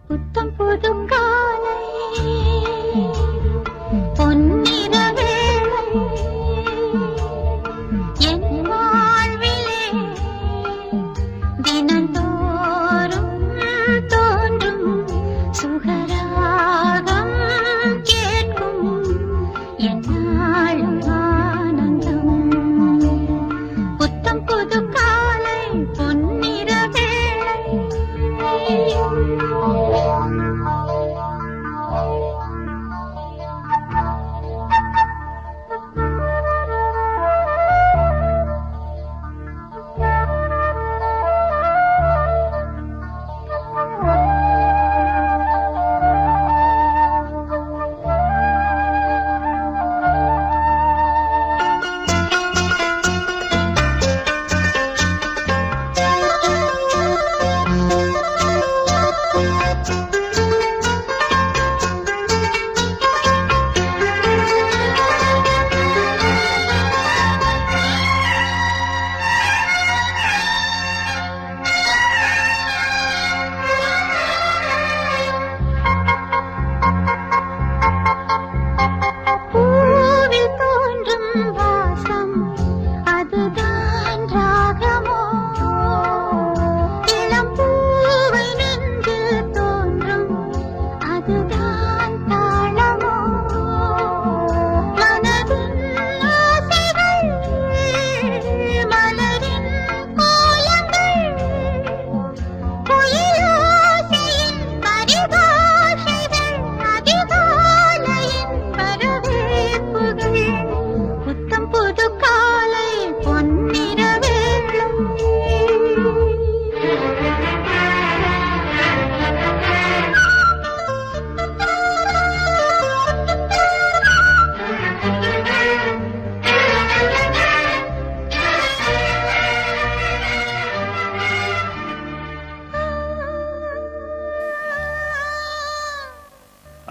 புத்தம் புதும் காலை பொன்னிற வேளை என் வாழ்விலே தினந்தோறும் தோன்றும் சுகராகம் கேட்கும் என்னாலும் ஆனந்தம். புத்தம் புது காலை பொன்னிற வேளை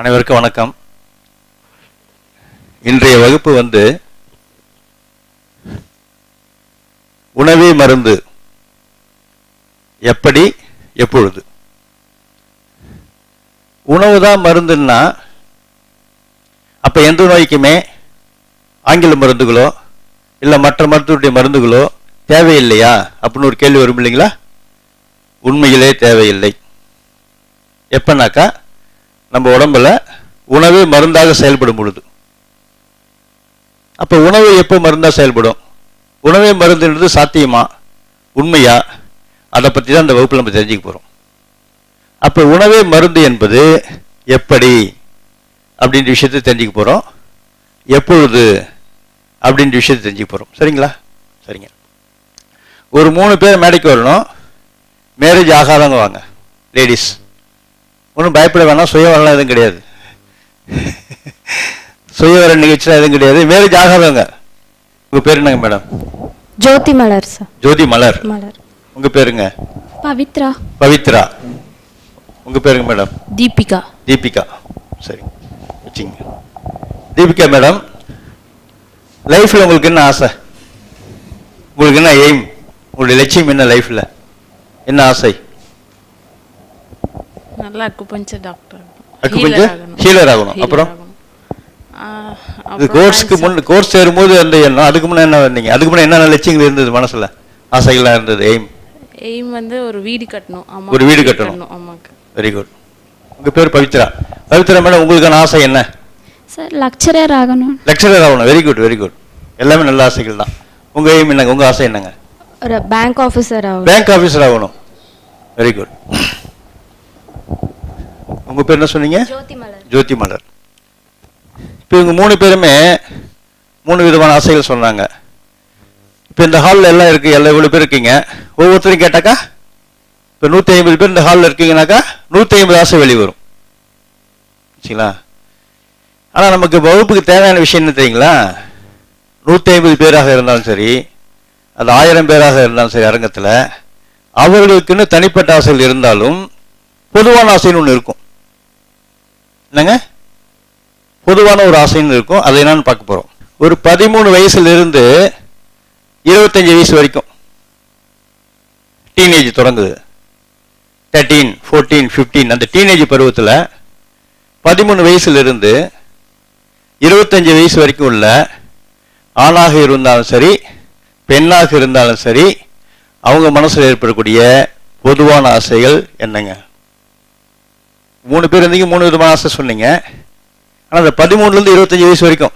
அனைவருக்கும் வணக்கம். இன்றைய வகுப்பு உணவே மருந்து, எப்படி எப்பொழுது. உணவுதான் மருந்துன்னா அப்ப எந்த நோய்க்குமே ஆங்கில மருந்துகளோ இல்ல மற்ற மருத்துவருடைய மருந்துகளோ தேவையில்லையா அப்படின்னு ஒரு கேள்வி வரும் இல்லைங்களா? உண்மையிலே தேவையில்லை. எப்பனாக்கா நம்ம உடம்புல உணவே மருந்தாக செயல்படும் பொழுது. அப்ப உணவு எப்போ மருந்தா செயல்படும்? உணவே மருந்துன்றது சாத்தியமா, உண்மையா? அதை பத்தி தான் இந்த வகுப்புல நம்ம தெரிஞ்சுக்க போறோம். அப்ப உணவே மருந்து என்பது எப்படி அப்படின்ற விஷயத்தை தெரிஞ்சுக்க போறோம். எப்பொழுது அப்படின்ற விஷயத்தை தெரிஞ்சுக்க போறோம். சரிங்களா? சரிங்க. ஒரு 3 பேர் மேடைக்கு வரணும். மேரேஜ் ஆகாதவங்க வாங்க, லேடிஸ். ஒன்றும் பயப்பட வேணாம், சுயவரம் எதுவும் கிடையாது. சுயவர நிகழ்ச்சிலாம் எதுவும் கிடையாது. மேரேஜ் ஆகாதவங்க. உங்க பேர் என்னங்க மேடம்? ஜோதி மலர் சார். ஜோதி மலர். மலர். உங்க பேருங்க? பவித்ரா. பவித்ரா. உங்க பேருங்க மேடம்? தீபிகா. தீபிகா. சரி, வச்சுங்க. தீபிகா மேடம், லைஃப்ல உங்களுக்கு என்ன ஆசை? உங்களுக்கு என்ன எய்ம்? உங்களுடைய லட்சியம் என்ன லைஃப்ல? என்ன ஆசை? நல்லா அக்குபஞ்சர் டாக்டர், அக்குபஞ்சர் ஹீலர் ஆகணும். அப்புறம் கோர்ஸ் சேரும்போது அந்த எண்ணம், அதுக்கு முன்னே என்ன வந்தீங்க? அதுக்கு முன்னே என்ன லட்சியங்கள் இருந்தது மனசுல, ஆசைகள்லாம் இருந்தது? எய்ம் ஒரு வீடு கட்டணும். ஒரு வீடு கட்டணும். ஆமாக்கு. Very good. உங்க பேர் பவித்ரா. பவித்ரா மேடம், உங்களுக்கான ஆசை என்ன? சார் லெக்சரர் ஆகணும். லெக்சரர் ஆகணும். Very good, very good. எல்லாமே நல்ல ஆசைகள் தான். உங்க எய்ம் என்னங்க? உங்க ஆசை என்னங்க? ஒரு பேங்க் ஆஃபீஸர் ஆகணும். பேங்க் ஆஃபீஸர் ஆகணும். Very good. உங்க பேர் என்ன சொன்னீங்க? ஜோதி மலர். ஜோதி மலர். இப்போ இவங்க 3 பேருமே 3 விதமான ஆசைகள் சொன்னாங்க. இப்போ இந்த ஹாலில் எல்லாம் இருக்கு, இவ்வளோ பேர் இருக்கீங்க. ஒவ்வொருத்தரும் கேட்டாக்கா இப்போ 150 பேர் இந்த ஹாலில் இருக்கீங்கன்னாக்கா 150 ஆசை வெளிவரும். சரிங்களா? ஆனால் நமக்கு வகுப்புக்கு தேவையான விஷயம் என்ன தெரியுங்களா? 150 பேராக இருந்தாலும் சரி, அது 1000 பேராக இருந்தாலும் சரி, அரங்கத்தில் அவர்களுக்குன்னு தனிப்பட்ட ஆசைகள் இருந்தாலும் பொதுவான ஆசைன்னு ஒன்று இருக்கும். என்னங்க? பொதுவான ஒரு ஆசைன்னு இருக்கும். அதை என்னன்னு பார்க்க போறோம். ஒரு 13 வயசுல இருந்து 25 வயசு வரைக்கும் டீனேஜ் தொடங்குது. 13, 14, 15 அந்த டீனேஜ் பருவத்தில் 13 வயசுல இருந்து 25 வயசு வரைக்கும் உள்ள ஆணாக இருந்தாலும் சரி பெண்ணாக இருந்தாலும் சரி அவங்க மனசில் ஏற்படக்கூடிய பொதுவான ஆசைகள் என்னங்க? 3 பேர் இருந்தீங்க, 3 விதமான ஆசை சொன்னீங்க. ஆனால் அந்த 13லேருந்து 25 வயசு வரைக்கும்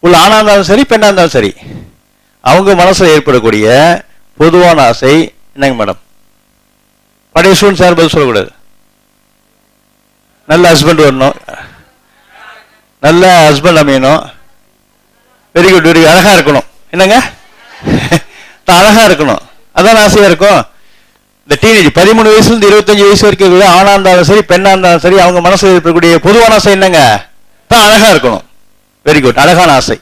உள்ள ஆணாக இருந்தாலும் சரி பெண்ணாக இருந்தாலும் சரி அவங்க மனசில் ஏற்படக்கூடிய பொதுவான ஆசை என்னங்க மேடம்? பழைய ஸ்டூடெண்ட்ஸ் யாரும் பதில் சொல்லக்கூடாது. நல்ல ஹஸ்பண்ட் வரணும், நல்ல ஹஸ்பண்ட் அமையணும், வெரி குட் வெரி அழகாக இருக்கணும். என்னங்க? அழகாக இருக்கணும், அதான் ஆசையாக இருக்கும். இந்த டீனேஜ் 13 வயசுலேருந்து 25 வயசு வரைக்கும் ஆணாக இருந்தாலும் சரி பெண்ணாக இருந்தாலும் சரி அவங்க மனசில் இருக்கக்கூடிய பொதுவான ஆசை என்னங்க? தான் அழகாக இருக்கணும். வெரி குட், அழகான ஆசை,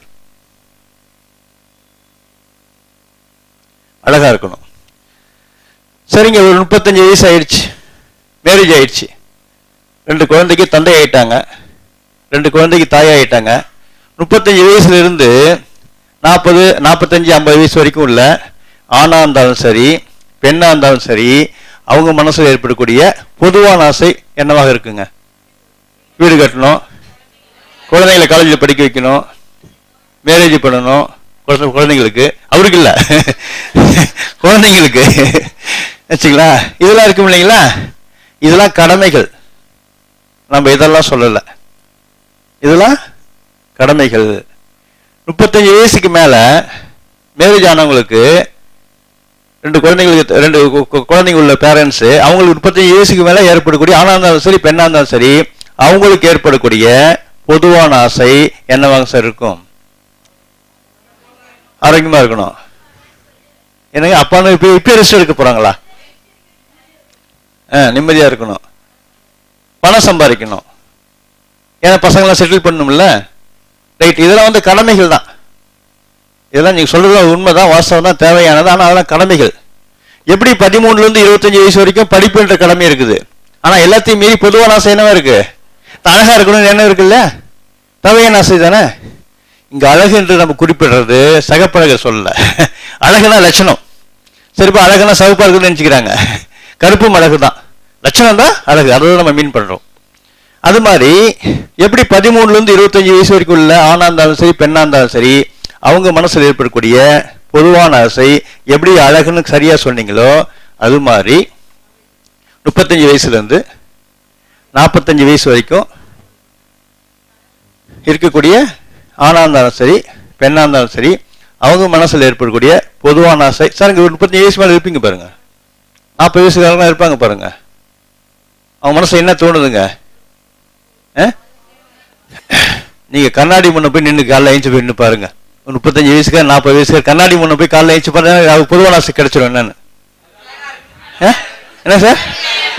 அழகாக இருக்கணும். சரிங்க, ஒரு 35 வயசு ஆயிடுச்சு, மேரேஜ் ஆயிடுச்சு, 2 குழந்தைக்கு தந்தை ஆயிட்டாங்க, 2 குழந்தைக்கு தாய் ஆயிட்டாங்க. 35 வயசுல இருந்து 40, 45, 50 வயசு வரைக்கும் உள்ள ஆணா இருந்தாலும் சரி பெண்ணா இருந்தாலும் சரி அவங்க மனசில் ஏற்படக்கூடிய பொதுவான ஆசை என்னவாக இருக்குங்க? வீடு கட்டணும், குழந்தைங்களை காலேஜில் படிக்க வைக்கணும், மேரேஜ் பண்ணணும். குழந்தைங்களுக்கு, அவருக்கு இல்லை குழந்தைங்களுக்கு வச்சுங்களா, இதெல்லாம் இருக்கும் இல்லைங்களா? இதெல்லாம் கடமைகள், நம்ம இதெல்லாம் சொல்லலை, இதெல்லாம் கடமைகள். 35 வயசுக்கு மேல மேரேஜ் ஆனவங்களுக்கு 2 குழந்தைங்க உள்ள பேரண்ட்ஸ் அவங்களுக்கு 35 வயசுக்கு மேல ஏற்படக்கூடிய ஆணா இருந்தாலும் சரி பெண்ணா இருந்தாலும் சரி அவங்களுக்கு ஏற்படக்கூடிய பொதுவான ஆசை என்னவாங்க சார் இருக்கும்? ஆரோக்கியமா இருக்கணும். என்னங்க அப்பான்னு இப்ப ரெஸ்ட் எடுக்க போறாங்களா? நிம்மதியா இருக்கணும், பணம் சம்பாதிக்கணும், ஏன்னா பசங்களாம் செட்டில் பண்ணணும்ல. ரைட், இதெல்லாம் வந்து கடமைகள் தான். இதெல்லாம் நீங்க சொல்றது உண்மைதான், வாஸ்தவம் தான், தேவையானது. ஆனால் அதெல்லாம் கடமைகள். எப்படி 13லேருந்து 25 வயசு வரைக்கும் படிப்புன்ற கடமை இருக்குது, ஆனா எல்லாத்தையும் மீறி பொதுவான ஆசை என்னவா இருக்கு? அழகா இருக்கணும்னு என்ன இருக்குல்ல, தேவையான ஆசை தானே. இங்க அழகு என்று நம்ம குறிப்பிடுறது சகப்பழக சொல்லல. அழகுனா லட்சணம். சரிப்பா, அழகுனா சகப்பா இருக்குன்னு நினைச்சுக்கிறாங்க. கருப்பும் அழகு தான், லட்சணம் தான் அழகு, அதை நம்ம மீன் பண்றோம். அது மாதிரி எப்படி 13லேருந்து 25 வயசு வரைக்கும் உள்ள ஆணா இருந்தாலும் சரி பெண்ணா இருந்தாலும் சரி அவங்க மனசில் ஏற்படக்கூடிய பொதுவான ஆசை எப்படி அழகுன்னு சரியா சொன்னீங்களோ அது மாதிரி 35 வயசுலேருந்து 45 வயசு வரைக்கும் இருக்கக்கூடிய ஆணா இருந்தாலும் சரி பெண்ணா இருந்தாலும் சரி அவங்க மனசில் ஏற்படக்கூடிய பொதுவான ஆசை. சார் இங்கே 35 வயசு மேலே இருப்பீங்க பாருங்க, 40 வயசுக்காரங்களாம் இருப்பாங்க பாருங்க, அவங்க மனசு என்ன தோணுதுங்க? நீங்க கண்ணாடி முன்ன போய் நின்று காலைல ஏஞ்சி போய் நின்று பாருங்க. 35 வயசுக்கு 40 வயசுக்கு கண்ணாடி முன்ன போய் காலைல ஏஞ்சி பாருங்க, பொதுவான ஆசை கிடைச்சிடும். என்னன்னு என்ன சார்?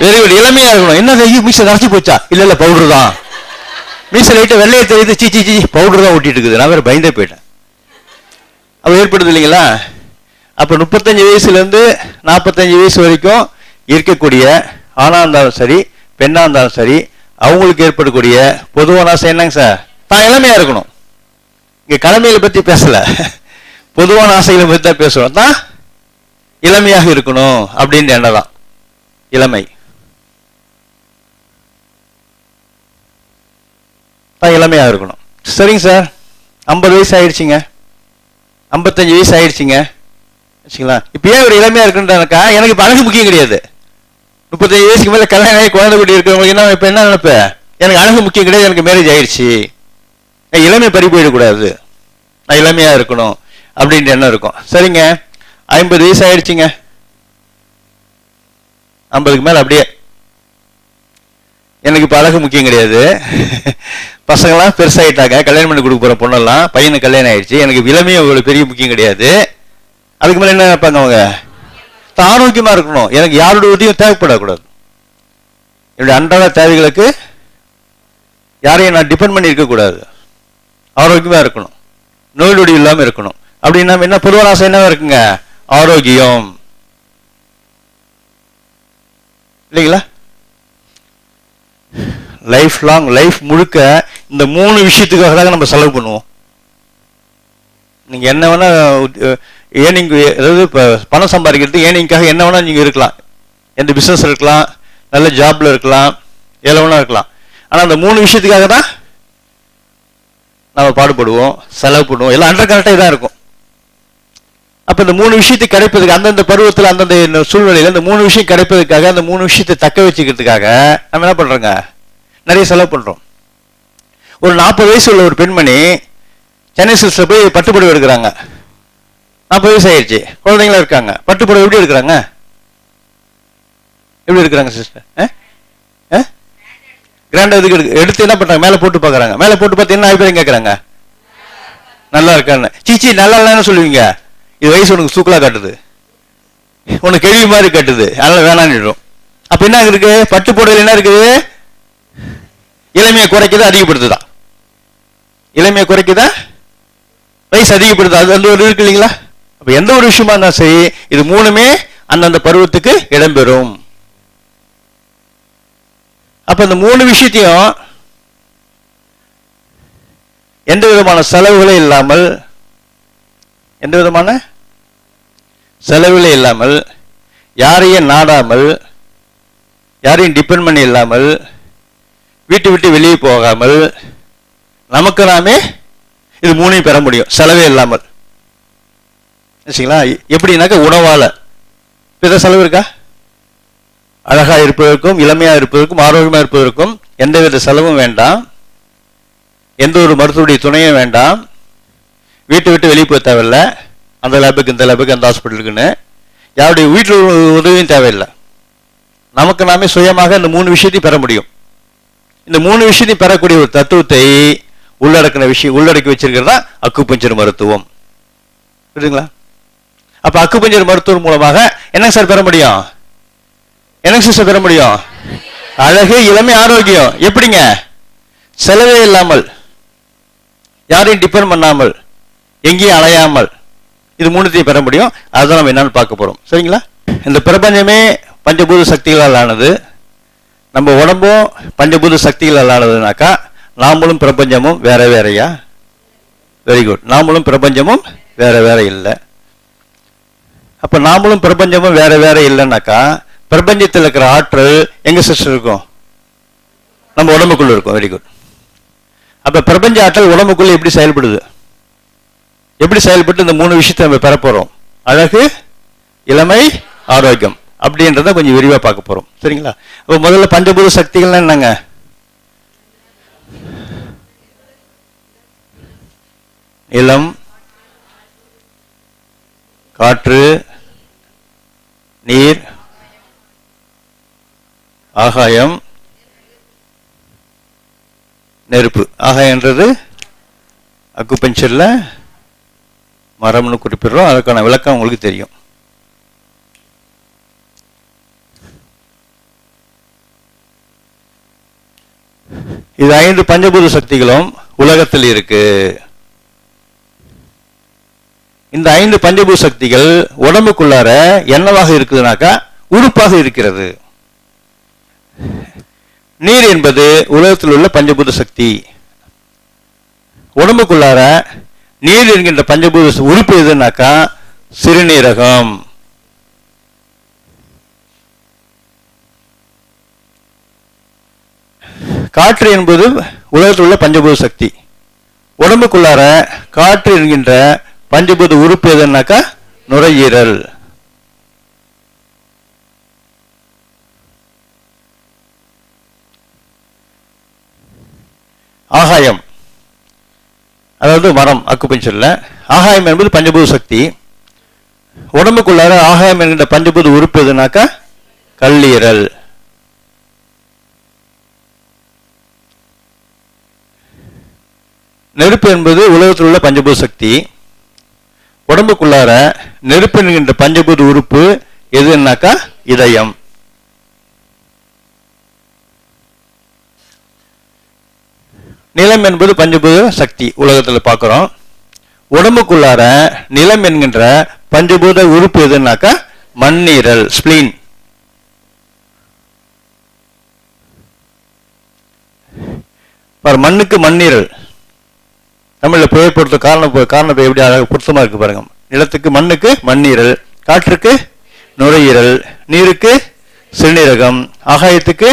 வெரி குட், இளமையா இருக்கணும். என்ன மீசை கரைச்சி போச்சா? இல்ல இல்ல பவுடர் தான். மீசை லைட்டா வெள்ளையை தெரியுது, சீச்சி பவுடர் தான் ஊட்டிட்டு இருக்குது. நான் வேற பயந்தே போயிட்டேன். அப்ப ஏற்படுது இல்லைங்களா? அப்ப 35 வயசுலேருந்து 45 வயசு வரைக்கும் இருக்கக்கூடிய ஆணா இருந்தாலும் சரி பெண்ணா இருந்தாலும் சரி அவங்களுக்கு ஏற்படக்கூடிய பொதுவான ஆசை என்னங்க சார்? தான் இளமையா இருக்கணும். இங்க கடமைகளை பத்தி பேசல, பொதுவான ஆசைகளை பத்தி தான் பேசுறோம். தான் இளமையாக இருக்கணும் அப்படின்னு என்னதான் இளமை, தான் இளமையாக இருக்கணும். சரிங்க சார், 50 வயசு ஆயிடுச்சுங்க, 55 வயசு ஆயிடுச்சுங்க வச்சுங்களா. இப்ப ஏன் ஒரு இளமையா இருக்குன்றக்கா எனக்கு இப்ப அழகு முக்கியம் கிடையாது. 35 வயசுக்கு மேல கல்யாணம் ஆகி குழந்தை குட்டி இருக்கிறவங்களுக்கு என்ன இப்ப என்ன நினைப்ப? எனக்கு அழகு முக்கியம் கிடையாது, எனக்கு மேரேஜ் ஆயிடுச்சு, இளமை பறி போயிடக்கூடாது, நான் இளமையா இருக்கணும் அப்படின்ற எண்ணம் இருக்கும். சரிங்க, 50 வயசு ஆயிடுச்சுங்க, 50க்கு மேல அப்படியே எனக்கு இப்ப அழகு முக்கியம் கிடையாது, பசங்களாம் பெருசாயிட்டாங்க, கல்யாணம் பண்ணி கொடுக்க போற பொண்ணெல்லாம் பையனுக்கு கல்யாணம் ஆயிடுச்சு, எனக்கு இளமையும் அவ்வளவு பெரிய முக்கியம் கிடையாது. அதுக்கு மேல என்ன நினைப்பாங்க அவங்க? ஆரோக்கியமா இருக்கணும், எனக்கு யாருடைய உதவியும் தேவைப்படக்கூடாது, என்னுடைய அன்றாட தேவைகளுக்கு யாரையும் நான் டிபெண்ட் பண்ணி இருக்கக்கூடாது, ஆரோக்கியமா இருக்கணும், நோய் நொடி இல்லாம இருக்கணும். அப்படின்னா என்ன பொதுவான ஆசை என்னவா இருக்குங்க? ஆரோக்கியம் இல்லைங்களா? லைஃப் லாங், லைஃப் முழுக்க இந்த 3 விஷயத்துக்காக தான் நம்ம செலவு பண்ணுவோம். நீங்க என்ன வேணா ஏர்னிங், அதாவது இப்போ பணம் சம்பாதிக்கிறது ஏர்னிங்காக என்ன வேணா நீங்க இருக்கலாம், எந்த பிசினஸ் இருக்கலாம், நல்ல ஜாப்ல இருக்கலாம், எதில் வேணா இருக்கலாம். ஆனா அந்த 3 விஷயத்துக்காக தான் நம்ம பாடுபடுவோம், செலவு பண்ணுவோம், எல்லாம் அண்டர் கரெக்டாக தான் இருக்கும். அப்ப இந்த 3 விஷயத்துக்கு கிடைப்பதுக்கு அந்தந்த பருவத்தில் அந்தந்த சூழ்நிலையில் இந்த 3 விஷயம் கிடைப்பதற்காக, அந்த 3 விஷயத்தை தக்க வச்சுக்கிறதுக்காக நம்ம என்ன பண்றோங்க, நிறைய செலவு பண்றோம். ஒரு 40 வயசு உள்ள ஒரு பெண்மணி சென்னை சில்க்ஸ்ல போய் பட்டுப்புடவை எடுக்கிறாங்க. 40 வயசு ஆயிடுச்சு, குழந்தைங்களா இருக்காங்க. பட்டுப்புடவை எப்படி எடுக்கிறாங்க, எப்படி எடுக்கிறாங்க சிஸ்டர்? கிராண்டா எடுத்து என்ன பண்றாங்க, மேல போட்டு பாக்குறாங்க. மேல போட்டு பார்த்து என்ன அபிப்பிராயம் கேட்கறாங்க, நல்லா இருக்கான்னு. சீச்சி நல்லா இல்லைன்னு சொல்லுவீங்க, இது வயசு உனக்கு சூக்கலா காட்டுது, உனக்கு கேள்வி மாதிரி காட்டுது, அதனால வேணான்னு. அப்ப என்ன இருக்கு, பட்டு புடவையில் என்ன இருக்குது, இளமையை குறைக்குதா அதிகப்படுத்துதா? இளமையை குறைக்குதா, வயசு அதிகப்படுது, அது அந்த ஒரு இருக்கு இல்லைங்களா? அப்ப எந்த ஒரு விஷயமா இருந்தா சரி, இது 3மே அந்தந்த பருவத்துக்கு இடம்பெறும். அப்ப இந்த 3 விஷயத்தையும் எந்த விதமான செலவுகளே இல்லாமல், எந்த விதமான செலவுகளே இல்லாமல், யாரையும் நாடாமல், யாரையும் டிபெண்ட் பண்ணி இல்லாமல், வீட்டு விட்டு வெளியே போகாமல், நமக்கு நாமே இது 3ஐயும் பெற முடியும் செலவே இல்லாமல். எப்படின்னாக்க உணவால பிற செலவு இருக்கா? அழகா இருப்பதற்கும், இளமையா இருப்பதற்கும், ஆரோக்கியமா இருப்பதற்கும் எந்தவித செலவும் வேண்டாம், எந்த ஒரு மருத்துவருடைய துணையும் வேண்டாம், வீட்டை விட்டு வெளியே போய் தேவையில்லை, அந்த லேபுக்கு இந்த லேபுக்கு அந்த ஹாஸ்பிட்டலுக்குன்னு யாருடைய வீட்டில் உதவியும் தேவையில்லை. நமக்கு நாமே சுயமாக இந்த 3 விஷயத்தையும் பெற முடியும். இந்த 3 விஷயத்தையும் பெறக்கூடிய ஒரு தத்துவத்தை உள்ளடக்கி வச்சிருக்கிறதா அக்குபஞ்சர் மருத்துவம். புரியுதுங்களா? அப்ப அக்குபஞ்சர் மருத்துவம் மூலமாக என்ன சார் பெற முடியும், என்ன சிஸ்டர் பெற முடியும்? அழகு, இளமை, ஆரோக்கியம். எப்படிங்க? செலவே இல்லாமல், யாரையும் டிபெண்ட் பண்ணாமல், எங்கேயும் அலையாமல், இது 3த்தையும் பெற முடியும். அதுதான் நம்ம என்னன்னு பார்க்க போறோம். சரிங்களா? இந்த பிரபஞ்சமே பஞ்சபூத சக்திகளால் ஆனது, நம்ம உடம்பும் பஞ்சபூத சக்திகளால் ஆனதுனாக்கா நாமளும் பிரபஞ்சமும் வேற வேறையா? Very good. நாமளும் பிரபஞ்சமும் வேற வேற இல்லை. அப்ப நாமளும் பிரபஞ்சமும் வேற வேற இல்லைன்னாக்கா பிரபஞ்சத்தில் இருக்கிற ஆற்றல் எங்க சிஸ்டர் இருக்கும்? நம்ம உடம்புக்குள்ள இருக்கும். Very good. அப்ப பிரபஞ்ச ஆற்றல் உடம்புக்குள்ள எப்படி செயல்படுது, எப்படி செயல்பட்டு இந்த 3 விஷயத்தை நம்ம பெற போறோம், அழகு, இளமை, ஆரோக்கியம் அப்படின்றத கொஞ்சம் விரிவா பார்க்க போறோம். சரிங்களா? அப்ப முதல்ல பஞ்சபூத சக்திகள்னா என்னங்க? நிலம், காற்று, நீர், ஆகாயம், நெருப்பு. ஆகாயன்றது அக்குபஞ்சர்ல மரம்னு குறிப்பிடுறோம். அதுக்கான விளக்கம் உங்களுக்கு தெரியும். இது 5 பஞ்சபூத சக்திகளும் உலகத்தில் இருக்கு. இந்த 5 பஞ்சபூத சக்திகள் உடம்புக்குள்ளார என்னவாக இருக்குதுனாக்கா உறுப்பாக இருக்கிறது. நீர் என்பது உலகத்தில் உள்ள பஞ்சபூத சக்தி. உடம்புக்குள்ளார நீர் என்கின்ற பஞ்சபூத உறுப்பு எதுனாக்கா சிறுநீரகம். காற்று என்பது உலகத்தில் உள்ள பஞ்சபூத சக்தி. உடம்புக்குள்ளார காற்று என்கின்ற பஞ்சபூத உறுப்பு எதுனாக்கா நுரையீரல். ஆகாயம் அதாவது மரம் அக்குபஞ்சர்ல. ஆகாயம் என்பது பஞ்சபூத சக்தி. உடம்புக்குள்ளார ஆகாயம் என்கின்ற பஞ்சபூத உறுப்பு எதுனாக்கா கல்லீரல். நெருப்பு என்பது உலகத்தில் உள்ள பஞ்சபூத சக்தி. உடம்புக்குள்ளார நெருப்பு என்கின்ற பஞ்சபூத உறுப்பு எதுனாக்கா இதயம். நிலம் என்பது பஞ்சபூத சக்தி உலகத்தில் பார்க்கிறோம். உடம்புக்குள்ளார நிலம் என்கின்ற பஞ்சபூத உறுப்பு எதுனாக்கா மண்ணீரல், ஸ்பிளீன். மண்ணுக்கு மண்ணீரல், தமிழில் பெயர் பொறுத்த காரணத்தை எப்படி அழகாக பொருத்தமாக இருக்கு பாருங்க. நிலத்துக்கு மண்ணுக்கு மண்ணீரல், காற்றுக்கு நுரையீரல், நீருக்கு சிறுநீரகம், ஆகாயத்துக்கு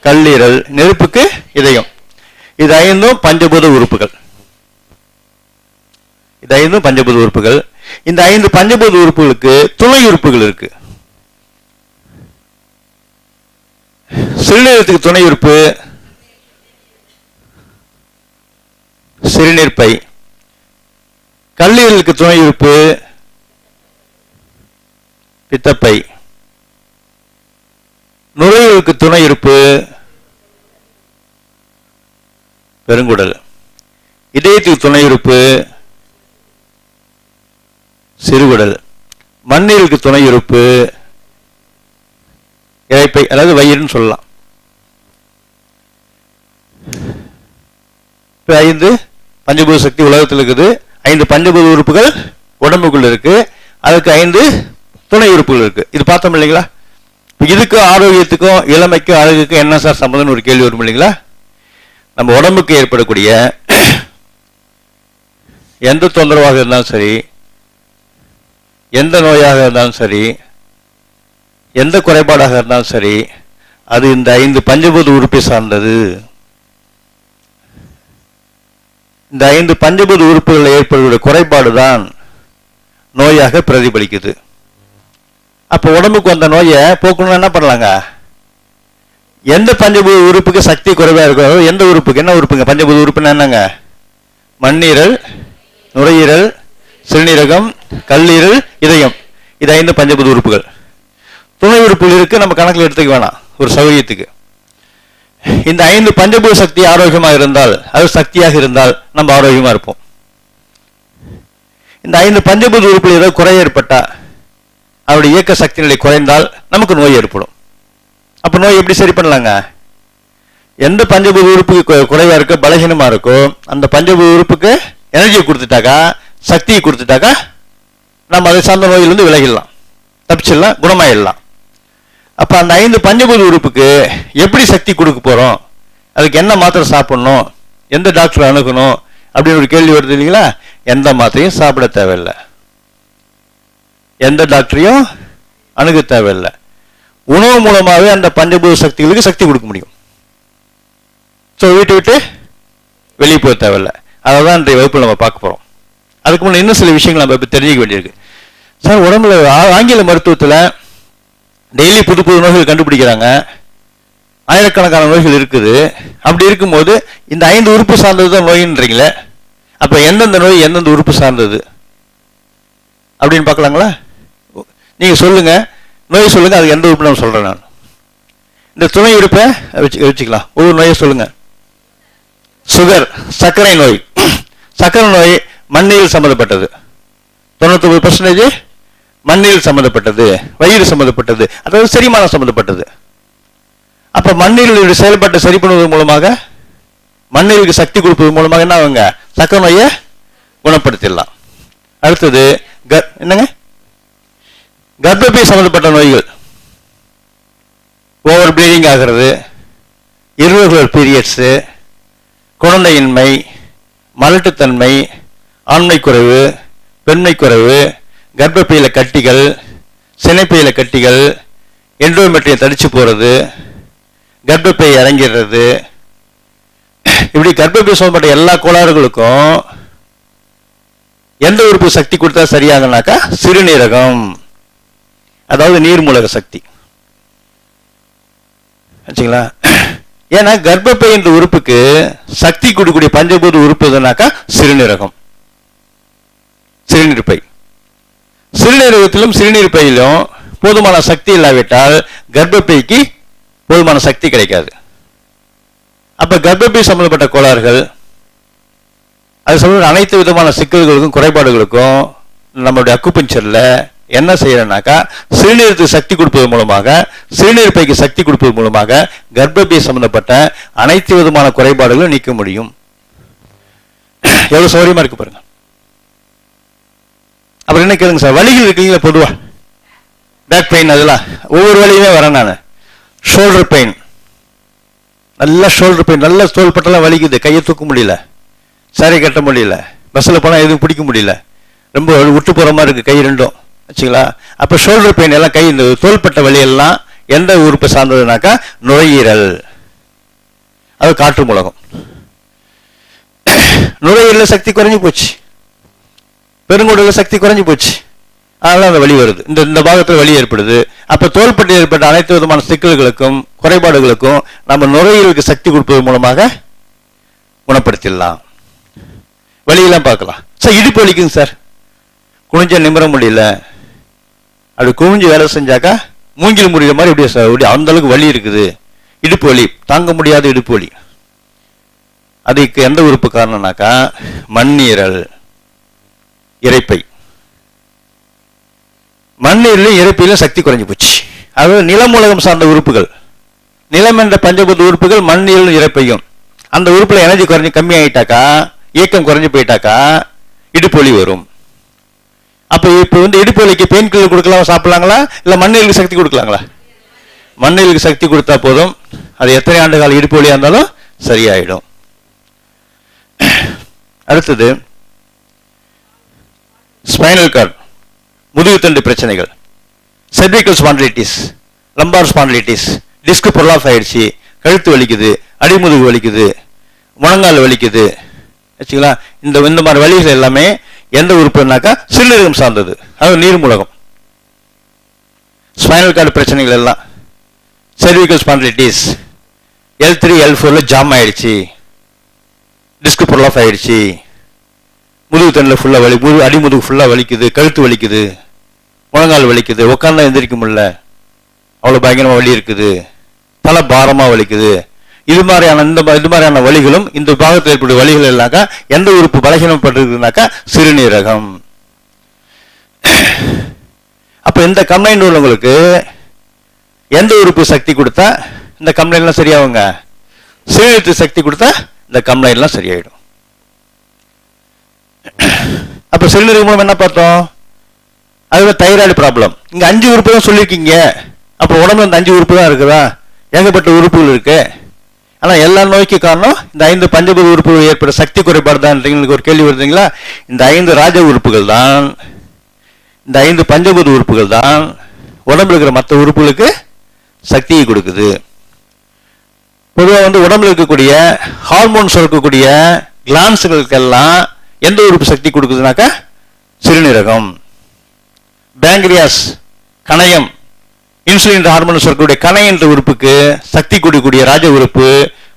கல்லீரல், நெருப்புக்கு இதயம். இது ஐந்தும் பஞ்சபூத உறுப்புகள். இது ஐந்தும் பஞ்சபூத உறுப்புகள். இந்த 5 பஞ்சபூத உறுப்புகளுக்கு துணை உறுப்புகள் இருக்கு. சிறுநீரகத்துக்கு துணை உறுப்பு சிறுநீர்ப்பை, கல்லீரலுக்கு துணை உறுப்பு பித்தப்பை, நுரையீரலுக்கு துணை உறுப்பு பெருங்குடல், இதயத்துக்கு துணை உறுப்பு சிறுகுடல், மண்ணீரலுக்கு துணை உறுப்பு இரைப்பை, அதாவது வயிறுன்னு சொல்லலாம். 5 பஞ்சபூத சக்தி உலகத்தில் இருக்குது. 5 பஞ்சபூத உறுப்புகள் உடம்புக்குள்ள இருக்கு. அதுக்கு 5 துணை உறுப்புகள் இருக்கு. இது பார்த்தோம் இல்லைங்களா? இதுக்கும் ஆரோக்கியத்துக்கும் இளமைக்கும் அழகுக்கும் என்ன சார் சம்பந்தம்னு ஒரு கேள்வி வரும் இல்லைங்களா? நம்ம உடம்புக்கு ஏற்படக்கூடிய எந்த தொந்தரவாக இருந்தாலும் சரி, எந்த நோயாக இருந்தாலும் சரி, எந்த குறைபாடாக இருந்தாலும் சரி, அது இந்த 5 பஞ்சபூத உறுப்பை சார்ந்தது. இந்த 5 பஞ்சபூத உறுப்புகளில் ஏற்படக்கூடிய குறைபாடு தான் நோயாக பிரதிபலிக்குது. அப்போ உடம்புக்கு வந்த நோயை போக்கணும்னா என்ன பண்ணலாங்க? எந்த பஞ்சபூத உறுப்புக்கு சக்தி குறைவாக இருக்கோ, எந்த உறுப்புக்கு, என்ன உறுப்புங்க பஞ்சபூத உறுப்புன்னா என்னங்க? மண்ணீரல், நுரையீரல், சிறுநீரகம், கல்லீரல், இதயம். இது 5 பஞ்சபூத உறுப்புகள். துணை உறுப்புகள் இருக்கு, நம்ம கணக்கில் எடுத்துக்க வேணாம் ஒரு சௌகரியத்துக்கு. இந்த 5 பஞ்சபூத சக்தி ஆரோக்கியமாக இருந்தால், அது சக்தியாக இருந்தால் நம்ம ஆரோக்கியமா இருப்போம். இந்த 5 பஞ்சபூத உறுப்பில் ஏதாவது குறை ஏற்பட்டா, அவருடைய இயக்க சக்தி நிலை குறைந்தால் நமக்கு நோய் ஏற்படும். அப்ப நோய் எப்படி சரி பண்ணலாங்க? எந்த பஞ்சபூத உறுப்புக்கு குறைவா இருக்கோ, பலகீனமா இருக்கோ, அந்த பஞ்சபூத உறுப்புக்கு எனர்ஜியை கொடுத்துட்டாக்கா, சக்தியை கொடுத்துட்டாக்கா, நம்ம அதை சார்ந்த நோயிலிருந்து விலகிடலாம், தப்பிச்சிடலாம், குணமாயிடலாம். அப்ப அந்த 5 பஞ்சபூத உறுப்புக்கு எப்படி சக்தி கொடுக்க போறோம், அதுக்கு என்ன மாத்திரை சாப்பிடணும், எந்த டாக்டர் அணுகணும் அப்படின்னு ஒரு கேள்வி வருது இல்லைங்களா? எந்த மாத்திரையும் சாப்பிட தேவையில்லை, எந்த டாக்டரையும் அணுக தேவையில்லை. உணவு மூலமாகவே அந்த பஞ்சபூத சக்திகளுக்கு சக்தி கொடுக்க முடியும். ஸோ வீட்டை விட்டு வெளியே போக தேவையில்லை. அதை தான் இன்றைய வகுப்பில் நம்ம பார்க்க போகிறோம். அதுக்கு முன்னே இன்னும் சில விஷயங்கள் நம்ம இப்போ தெரிஞ்சிக்க வேண்டியிருக்கு. சார், உடம்புல ஆங்கில மருத்துவத்தில் டெய்லி புது புது நோய்கள் கண்டுபிடிக்கிறாங்க, ஆயிரக்கணக்கான நோய்கள் இருக்குது. அப்படி இருக்கும்போது இந்த 5 உறுப்பு சார்ந்தது தான் நோயின்றீங்களே, அப்போ எந்தெந்த நோய் எந்தெந்த உறுப்பு சார்ந்தது அப்படின்னு பார்க்கலாங்களா? நீங்கள் சொல்லுங்க, நோய் சொல்லுங்க, அது எந்த உறுப்பு நான் சொல்கிறேன். நான் இந்த துணை உறுப்பை வச்சுக்கலாம். ஒரு நோயை சொல்லுங்க. சுகர், சர்க்கரை நோய். சர்க்கரை நோய் மண்ணீரல் சம்மந்தப்பட்டது, 99% மண்ணீரல் சம்மந்தப்பட்டது, வயிறு சம்மந்தப்பட்டது, அதாவது செரிமானம் சம்மந்தப்பட்டது. அப்ப மண்ணீரல் செயல்பாட்டை சரி பண்ணுவதன் மூலமாக, மண்ணீரலுக்கு சக்தி கொடுப்பது மூலமாக என்ன ஆகுங்க? சர்க்கரை நோயை குணப்படுத்திடலாம். அடுத்தது என்னங்க? கர்ப்பப்பை சம்பந்தப்பட்ட நோய்கள், ஓவர் ப்ளீடிங் ஆகிறது, இர்ரெகுலர் பீரியட்ஸு, குழந்தையின்மை, மலட்டுத்தன்மை, ஆண்மை குறைவு, பெண்மை குறைவு, கர்ப்பப்பையில கட்டிகள், சினைப்பையில கட்டிகள், எண்டோமெட்ரியம் தடிச்சு போறது, கர்ப்பப்பை இறங்கிறது, இப்படி கர்ப்பப்பை சம்பந்தப்பட்ட எல்லா கோளாறுகளுக்கும் எந்த உறுப்பு சக்தி கொடுத்தா சரியாகனாக்கா சிறுநீரகம், அதாவது நீர்மூலக சக்தி. வச்சுங்களா? ஏன்னா கர்ப்பப்பை என்ற உறுப்புக்கு சக்தி கொடுக்கக்கூடிய பஞ்சபூத உறுப்பு எதுனாக்கா சிறுநீரகம், சிறுநீர்ப்பை. சிறுநீரகத்திலும் சிறுநீர்ப்பையிலும் போதுமான சக்தி இல்லாவிட்டால் கர்ப்பப்பைக்கு போதுமான சக்தி கிடைக்காது. அப்ப கர்ப்பப்பை சம்பந்தப்பட்ட கோளாறுகள், அது சம்பந்தப்பட்ட அனைத்து விதமான சிக்கல்களுக்கும் குறைபாடுகளுக்கும் நம்மளுடைய அக்குபஞ்சர்ல என்ன செய்யறோம்னாக்கா, சிறுநீரத்துக்கு சக்தி கொடுப்பது மூலமாக, சிறுநீர்ப்பைக்கு சக்தி கொடுப்பது மூலமாக கர்ப்பப்பை சம்பந்தப்பட்ட அனைத்து விதமான குறைபாடுகளும் நீக்க முடியும். எவ்வளவு சௌகரியமா இருக்கு பாருங்க. அப்புறம் என்ன கேளுங்க சார், வலிகள் இருக்கீங்களா? பொதுவா பேக் பெயின், அதெல்லாம் ஒவ்வொரு வலியுமே வரேன் நான். ஷோல்டர் பெயின் நல்லா ஷோல்டர் பெயின், நல்லா தோள்பட்டெல்லாம் வலிக்குது, கையை தூக்க முடியல, சாரி கட்ட முடியல, பஸ்ஸில் போனால் எதுவும் பிடிக்க முடியல, ரொம்ப விட்டு போகிற மாதிரி இருக்குது கை ரெண்டும் வச்சுங்களா. அப்போ ஷோல்டர் பெயின் எல்லாம் கை இந்த தோள்பட்ட வலியெல்லாம் எந்த உறுப்பை சார்ந்ததுனாக்கா நுரையீரல், அது காற்று மூலகம். நுரையீரலில் சக்தி குறைஞ்சி போச்சு, பெருங்குடலில் சக்தி குறைஞ்சி போச்சு, அதனால அந்த வலி வருது, இந்த பாகத்தில் வலி ஏற்படுது. அப்போ தோள்பட்டில் ஏற்பட்ட அனைத்து விதமான சிக்கல்களுக்கும் குறைபாடுகளுக்கும் நம்ம நுரையீரலுக்கு சக்தி கொடுப்பது மூலமாக குணப்படுத்திடலாம். வலியெல்லாம் பார்க்கலாம். சார் இடுப்பு வலிக்குங்க சார், குனிஞ்ச நிமிர முடியல, அப்படி குனிஞ்சு வேலை செஞ்சாக்கா மூங்கில் முறிகிற மாதிரி அப்படியே சார் அப்படி அந்த அளவுக்கு வலி இருக்குது, இடுப்பு வலி, தாங்க முடியாத இடுப்பு வலி. அதுக்கு எந்த உறுப்பு காரணம்னாக்கா மண்ணீரல், இரைப்பை. மண்ணீரலும் இரைப்பையிலும் சக்தி குறைஞ்சி போச்சு. அதாவது நிலமூலகம் சார்ந்த உறுப்புகள், நிலம் என்ற பஞ்சபூத உறுப்புகள் மண்ணீரலும் இரைப்பையும், அந்த உறுப்புல எனர்ஜி குறைஞ்சி கம்மி ஆயிட்டாக்கா, இயக்கம் குறைஞ்சி போயிட்டாக்கா இடுப்பு வலி வரும். அப்போ இப்போ இடுப்பு வலிக்கு பெயின் கில்லர் கொடுக்கலாம், சாப்பிடலாங்களா, இல்லை மண்ணீரலுக்கு சக்தி கொடுக்கலாங்களா? மண்ணீரலுக்கு சக்தி கொடுத்தா போதும், அது எத்தனை ஆண்டு கால இடுப்பு வலியாக இருந்தாலும் சரியாயிடும். அடுத்தது ஸ்பைனல் கார்டு, முதுகுத்தண்டு பிரச்சனைகள், cervical spondylitis, lumbar spondylitis, disk prolapse ஆயிடுச்சு, கழுத்து வலிக்குது, அடிமுதுகு வலிக்குது, முழங்கால் வலிக்குது வச்சுங்களா. இந்த மாதிரி வலிகள் எல்லாமே எந்த உறுப்புனாக்கா சிறுநீரகம் சார்ந்தது, அது நீர்மூலகம். ஸ்பைனல் கார்டு பிரச்சனைகள் எல்லாம் cervical spondylitis, L3 L4 jam ஆயிடுச்சு, டிஸ்க் ப்ரொலாப்ஸ் ஆயிடுச்சு, முதுகு தண்டில் ஃபுல்லாக வலி, அடிமுதுகு ஃபுல்லாக வலிக்குது, கழுத்து வலிக்குது, முழங்கால் வலிக்குது, உட்காந்தா எந்திரிக்க முடியல, அவ்வளோ பயங்கரமாக வலி இருக்குது, தலை பாரமாக வலிக்குது. இது மாதிரியான வலிகளும் இந்த பாகத்தில் ஏற்படும் வலிகள் இல்லைனாக்கா எந்த உறுப்பு பலகீனப்பட்டிருக்குனாக்கா சிறுநீரகம். அப்போ இந்த கம்ப்ளைண்ட் உள்ளவங்களுக்கு எந்த உறுப்பு சக்தி கொடுத்தா இந்த கம்ப்ளைண்ட்லாம் சரியாகுங்க? சிறுநீரகத்துக்கு சக்தி கொடுத்தா இந்த கம்ப்ளைண்ட்லாம் சரியாயிடும். அப்போ சிறுநீரகம் மூலம் என்ன பார்த்தோம்? அது தைராய்டு ப்ராப்ளம். இங்கே 5 உறுப்பு தான் சொல்லியிருக்கீங்க. அப்போ உடம்புல இந்த 5 உறுப்பு தான் இருக்குதா? ஏகப்பட்ட உறுப்புகள் இருக்கு. ஆனால் எல்லா நோய்க்கு காரணம் இந்த 5 பஞ்சபூத உறுப்புகள் ஏற்பட சக்தி குறைபாடு தான். ஒரு கேள்வி வருதுங்களா? இந்த 5 ராஜ உறுப்புகள் தான், இந்த 5 பஞ்சபூத உறுப்புகள் தான் உடம்புல இருக்கிற மற்ற உறுப்புகளுக்கு சக்தியை கொடுக்குது. பொதுவாக உடம்புல இருக்கக்கூடிய ஹார்மோன்ஸ் இருக்கக்கூடிய கிளான்ஸுகளுக்கெல்லாம் எந்த உறுப்பு சக்தி கொடுக்குதுனாக்கா சிறுநீரகம். பேங்க்ரியாஸ், கணையம், இன்சுலின் ஹார்மோன்ஸ் இருக்கக்கூடிய கணையம் என்ற உறுப்புக்கு சக்தி கொடுக்கக்கூடிய ராஜ உறுப்பு